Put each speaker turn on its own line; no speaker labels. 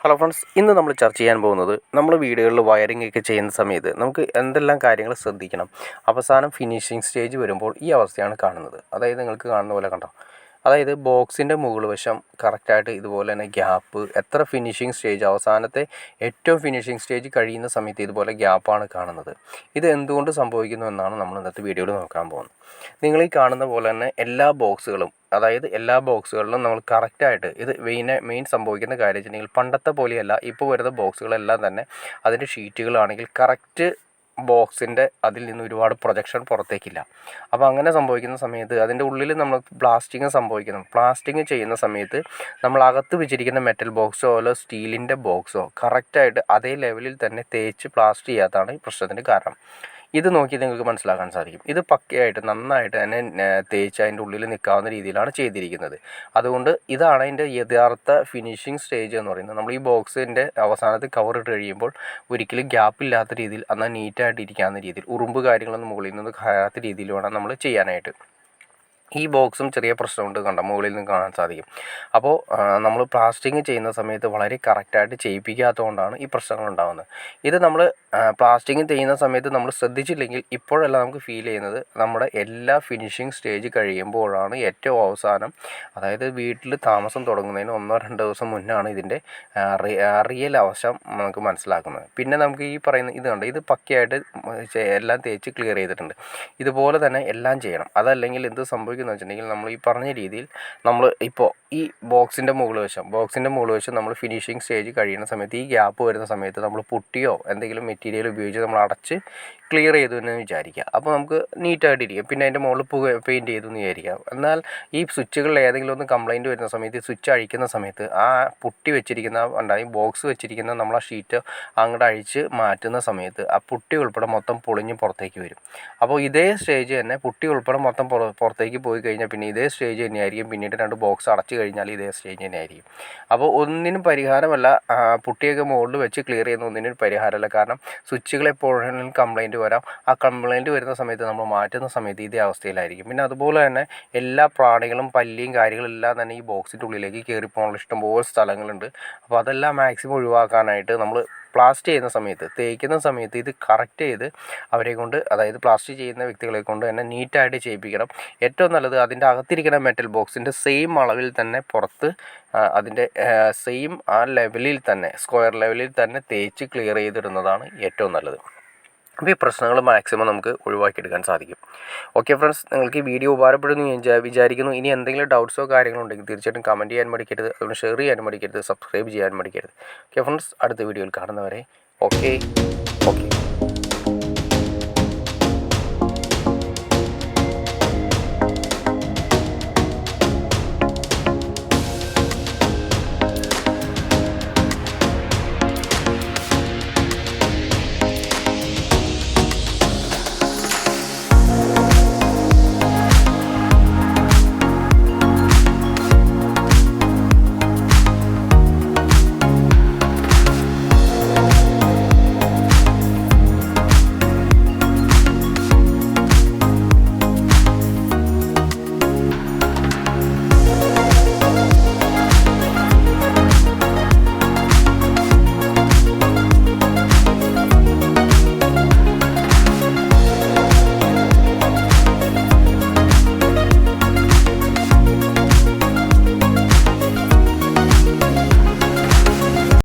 Hello friends, ഇന്ന് നമ്മൾ ചർച്ച ചെയ്യാൻ പോകുന്നത് നമ്മൾ വീടുകളിൽ വയറിംഗ് ഒക്കെ ചെയ്യുന്ന സമയത്ത് നമുക്ക് എന്തെല്ലാം കാര്യങ്ങൾ ശ്രദ്ധിക്കണം. അവസാനം ഫിനിഷിംഗ് സ്റ്റേജ് വരുമ്പോൾ ഈ അവസ്ഥയാണ് കാണുന്നത്. അതായത് നിങ്ങൾക്ക് കാണുന്ന പോലെ കണ്ടോ, അതായത് ബോക്സിൻ്റെ മുകൾ വശം കറക്റ്റായിട്ട് ഇതുപോലെ തന്നെ ഗ്യാപ്പ്, എത്ര ഫിനിഷിംഗ് സ്റ്റേജ് അവസാനത്തെ ഏറ്റവും ഫിനിഷിംഗ് സ്റ്റേജ് കഴിയുന്ന സമയത്ത് ഇതുപോലെ ഗ്യാപ്പാണ് കാണുന്നത്. ഇത് എന്തുകൊണ്ട് സംഭവിക്കുന്നു എന്നാണ് നമ്മൾ ഇന്നത്തെ വീഡിയോയിൽ നോക്കാൻ പോകുന്നത്. നിങ്ങൾ ഈ കാണുന്ന പോലെ തന്നെ എല്ലാ ബോക്സുകളിലും നമ്മൾ കറക്റ്റായിട്ട് ഇത് മെയിൻ സംഭവിക്കുന്ന കാര്യം വെച്ചിട്ടുണ്ടെങ്കിൽ പണ്ടത്തെ പോലെയല്ല, ഇപ്പോൾ വരുന്ന ബോക്സുകളെല്ലാം തന്നെ അതിൻ്റെ ഷീറ്റുകളാണെങ്കിൽ കറക്റ്റ് ബോക്സിൻ്റെ അതിൽ നിന്ന് ഒരുപാട് പ്രൊജക്ഷൻ പുറത്തേക്കില്ല. അപ്പോൾ അങ്ങനെ സംഭവിക്കുന്ന സമയത്ത് അതിൻ്റെ ഉള്ളിൽ നമ്മൾ പ്ലാസ്റ്റിങ് ചെയ്യുന്ന സമയത്ത് നമ്മൾ അകത്ത് വെച്ചിരിക്കുന്ന മെറ്റൽ ബോക്സോ അല്ല സ്റ്റീലിൻ്റെ ബോക്സോ കറക്റ്റായിട്ട് അതേ ലെവലിൽ തന്നെ തേച്ച് പ്ലാസ്റ്റർ ചെയ്യാത്തതാണ് ഈ പ്രശ്നത്തിന് കാരണം. ഇത് നോക്കി നിങ്ങൾക്ക് മനസ്സിലാക്കാൻ സാധിക്കും. ഇത് പക്കയായിട്ട് നന്നായിട്ട് തന്നെ തേച്ച് അതിൻ്റെ ഉള്ളിൽ നിൽക്കാവുന്ന രീതിയിലാണ് ചെയ്തിരിക്കുന്നത്. അതുകൊണ്ട് ഇതാണ് അതിൻ്റെ യഥാർത്ഥ ഫിനിഷിംഗ് സ്റ്റേജ് എന്ന് പറയുന്നത്. നമ്മൾ ഈ ബോക്സിൻ്റെ അവസാനത്തിൽ കവർ ഇട്ട് കഴിയുമ്പോൾ ഒരിക്കലും ഗ്യാപ്പില്ലാത്ത രീതിയിൽ, എന്നാൽ നീറ്റായിട്ട് ഇരിക്കാവുന്ന രീതിയിൽ, ഉറുമ്പ് കാര്യങ്ങളൊന്നും മുകളിൽ നിന്ന് കയറാത്ത രീതിയിൽ വേണം നമ്മൾ ചെയ്യാനായിട്ട്. ഈ ബോക്സും ചെറിയ പ്രശ്നമുണ്ട്, കണ്ട മുകളിൽ നിന്ന് കാണാൻ സാധിക്കും. അപ്പോൾ നമ്മൾ പ്ലാസ്റ്റിങ് ചെയ്യുന്ന സമയത്ത് വളരെ കറക്റ്റായിട്ട് ചെയ്യിപ്പിക്കാത്തതുകൊണ്ടാണ് ഈ പ്രശ്നങ്ങൾ ഉണ്ടാകുന്നത്. ഇത് നമ്മൾ പ്ലാസ്റ്റിങ് ചെയ്യുന്ന സമയത്ത് നമ്മൾ ശ്രദ്ധിച്ചില്ലെങ്കിൽ ഇപ്പോഴല്ല നമുക്ക് ഫീൽ ചെയ്യുന്നത്, നമ്മുടെ എല്ലാ ഫിനിഷിംഗ് സ്റ്റേജ് കഴിയുമ്പോഴാണ് ഏറ്റവും അവസാനം, അതായത് വീട്ടിൽ താമസം തുടങ്ങുന്നതിന് 1-2 ദിവസം മുന്നാണ് ഇതിൻ്റെ റിയൽ അവസ്ഥ നമുക്ക് മനസ്സിലാക്കുന്നത്. പിന്നെ നമുക്ക് ഈ പറയുന്ന ഇത് കണ്ട് ഇത് പക്കയായിട്ട് എല്ലാം തേച്ച് ക്ലിയർ ചെയ്തിട്ടുണ്ട്. ഇതുപോലെ തന്നെ എല്ലാം ചെയ്യണം. അതല്ലെങ്കിൽ എന്ത് സംഭവിക്കും എന്ന് വെച്ചിട്ടുണ്ടെങ്കിൽ, നമ്മൾ ഈ പറഞ്ഞ രീതിയിൽ നമ്മൾ ഇപ്പോൾ ഈ ബോക്സിൻ്റെ മുകൾ വശം നമ്മൾ ഫിനിഷിംഗ് സ്റ്റേജ് കഴിയുന്ന സമയത്ത് ഈ ഗ്യാപ്പ് വരുന്ന സമയത്ത് നമ്മൾ പുട്ടിയോ എന്തെങ്കിലും മെറ്റീരിയൽ ഉപയോഗിച്ച് നമ്മൾ അടച്ച് ക്ലിയർ ചെയ്തു എന്ന് വിചാരിക്കുക. അപ്പോൾ നമുക്ക് നീറ്റായിട്ടിരിക്കും. പിന്നെ അതിൻ്റെ മുകളിൽ പെയിൻറ്റ് ചെയ്തു എന്ന് വിചാരിക്കാം. എന്നാൽ ഈ സ്വിച്ചുകളിൽ ഏതെങ്കിലും ഒന്ന് കംപ്ലയിൻറ്റ് വരുന്ന സമയത്ത് സ്വിച്ച് അഴിക്കുന്ന സമയത്ത് ആ പുട്ടി വെച്ചിരിക്കുന്ന ബോക്സ് വെച്ചിരിക്കുന്ന നമ്മൾ ആ ഷീറ്റ് അങ്ങോട്ട് അഴിച്ച് മാറ്റുന്ന സമയത്ത് ആ പുട്ടി ഉൾപ്പെടെ മൊത്തം പൊളിഞ്ഞ് പുറത്തേക്ക് വരും. അപ്പോൾ ഇതേ സ്റ്റേജ് തന്നെ പുട്ടി ഉൾപ്പെടെ മൊത്തം പുറത്തേക്ക് പോയി കഴിഞ്ഞാൽ പിന്നെ ഇതേ സ്റ്റേജ് തന്നെയായിരിക്കും. പിന്നീട് 2 ബോക്സ് അടച്ചു കഴിഞ്ഞാൽ ഇതേ സ്റ്റേജ് തന്നെയായിരിക്കും. അപ്പോൾ ഒന്നിനും പരിഹാരമല്ല, പുട്ടിയൊക്കെ മുകളിൽ വെച്ച് ക്ലിയർ ചെയ്യുന്ന ഒന്നിനും പരിഹാരമല്ല. കാരണം സ്വിച്ചുകൾ എപ്പോഴും കംപ്ലയിൻറ്റ് വരാം. ആ കംപ്ലയിൻറ്റ് വരുന്ന സമയത്ത് നമ്മൾ മാറ്റുന്ന സമയത്ത് ഇതേ അവസ്ഥയിലായിരിക്കും. പിന്നെ അതുപോലെ തന്നെ എല്ലാ പ്രാണികളും പല്ലിയും കാര്യങ്ങളെല്ലാം തന്നെ ഈ ബോക്സിൻ്റെ ഉള്ളിലേക്ക് കയറിപ്പോകാനുള്ള ഇഷ്ടംപോലെ സ്ഥലങ്ങളുണ്ട്. അപ്പോൾ അതെല്ലാം മാക്സിമം ഒഴിവാക്കാനായിട്ട് നമ്മൾ പ്ലാസ്റ്റർ ചെയ്യുന്ന സമയത്ത്, തേക്കുന്ന സമയത്ത് ഇത് കറക്റ്റ് ചെയ്ത് അവരെ കൊണ്ട്, അതായത് പ്ലാസ്റ്റർ ചെയ്യുന്ന വ്യക്തികളെ കൊണ്ട് തന്നെ നീറ്റായിട്ട് ചെയ്യിപ്പിക്കണം. ഏറ്റവും നല്ലത് അതിൻ്റെ അകത്തിരിക്കുന്ന മെറ്റൽ ബോക്സിൻ്റെ സെയിം അളവിൽ തന്നെ പുറത്ത് അതിൻ്റെ സെയിം ആ ലെവലിൽ തന്നെ, സ്ക്വയർ ലെവലിൽ തന്നെ തേച്ച് ക്ലിയർ ചെയ്തിടുന്നതാണ് ഏറ്റവും നല്ലത്. അപ്പോൾ ഈ പ്രശ്നങ്ങൾ മാക്സിമം നമുക്ക് ഒഴിവാക്കിയെടുക്കാൻ സാധിക്കും. ഓക്കെ ഫ്രണ്ട്സ്, നിങ്ങൾക്ക് ഈ വീഡിയോ ഉപകാരപ്പെടുന്നു ഞാൻ വിചാരിക്കുന്നു. ഇനി എന്തെങ്കിലും ഡൗട്ട്സോ കാര്യങ്ങളോ ഉണ്ടെങ്കിൽ തീർച്ചയായിട്ടും കമൻറ്റ് ചെയ്യാൻ മടിക്കരുത്, അതുകൊണ്ട് ഷെയർ ചെയ്യാൻ മടിക്കരുത്, സബ്സ്ക്രൈബ് ചെയ്യാൻ മടിക്കരുത്. ഓക്കെ ഫ്രണ്ട്സ്, അടുത്ത വീഡിയോയിൽ കാണുന്നവരെ ഓക്കെ.